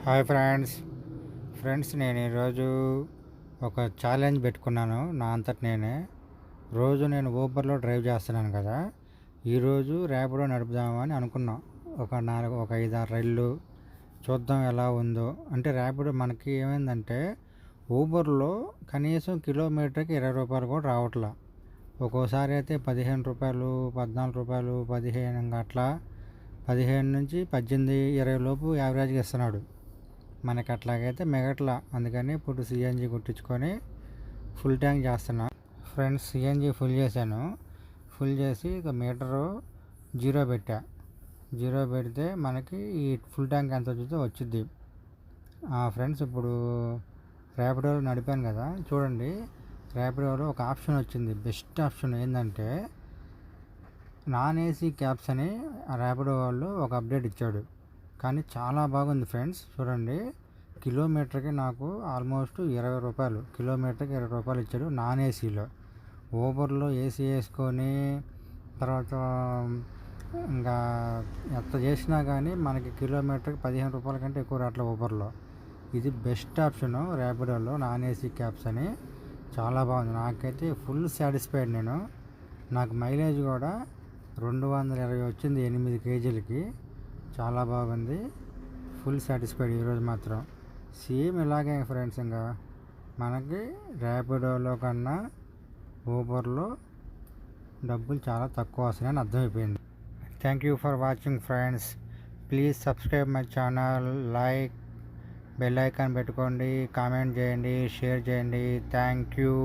Hi friends నేను ఈరోజు ఒక ఛాలెంజ్ పెట్టుకున్నాను నా అంతట నేనే. రోజు నేను ఊబర్లో డ్రైవ్ చేస్తున్నాను కదా, ఈరోజు ర్యాపిడో నడుపుదామని అనుకున్నాం. ఒక 5-6 రైళ్ళు చూద్దాం ఎలా ఉందో. అంటే ర్యాపిడో మనకి ఏమైందంటే ఊబర్లో కనీసం కిలోమీటర్కి 20 రూపాయలు కూడా రావట్లా. ఒక్కోసారి అయితే 15 రూపాయలు, 14 రూపాయలు, 15 అట్లా 15 నుంచి 18, 20 లోపు యావరేజ్గా ఇస్తున్నాడు. మనకి అట్లాగైతే మిగట్లా. అందుకని ఇప్పుడు సిఎన్జి కుట్టించుకొని ఫుల్ ట్యాంక్ చేస్తున్నా. ఫ్రెండ్స్, సిఎన్జి ఫుల్ చేశాను. ఫుల్ చేసి ఇక మీటరు జీరో పెడితే మనకి ఈ ఫుల్ ట్యాంక్ ఎంత వచ్చిందో వచ్చింది. ఫ్రెండ్స్, ఇప్పుడు ర్యాపిడోలో నడిపాను కదా, చూడండి. ర్యాపిడోలో ఒక ఆప్షన్ వచ్చింది. బెస్ట్ ఆప్షన్ ఏంటంటే నాన్ ఏసీ క్యాబ్స్ అని ర్యాపిడో వాళ్ళు ఒక అప్డేట్ ఇచ్చాడు. కానీ చాలా బాగుంది ఫ్రెండ్స్. చూడండి, కిలోమీటర్కి నాకు ఆల్మోస్ట్ 20 రూపాయలు, కిలోమీటర్కి 20 రూపాయలు ఇచ్చాడు నాన్ ఏసీలో. ఊబర్లో ఏసీ వేసుకొని తర్వాత ఇంకా ఎంత చేసినా కానీ మనకి కిలోమీటర్కి 15 రూపాయల కంటే ఎక్కువ రావట్లే ఊబర్లో. ఇది బెస్ట్ ఆప్షను ర్యాపిడోలో, నాన్ ఏసీ క్యాబ్స్ అని. చాలా బాగుంది. నాకైతే ఫుల్ సాటిస్ఫైడ్ నేను. నాకు మైలేజ్ కూడా 220 వచ్చింది 8 కేజీలకి. చాలా బాగుంది. ఫుల్ సాటిస్ఫైడ్ ఈరోజు మాత్రం. సేమ్ ఇలాగే ఫ్రెండ్స్, ఇంకా మనకి ర్యాపిడోలో కన్నా ఊబర్లో డబ్బులు చాలా తక్కువ వస్తున్నాయని అర్థమైపోయింది. Thank you for watching friends. Please subscribe my channel, like, bell icon పెట్టుకోండి, కామెంట్ చేయండి, షేర్ చేయండి. Thank you.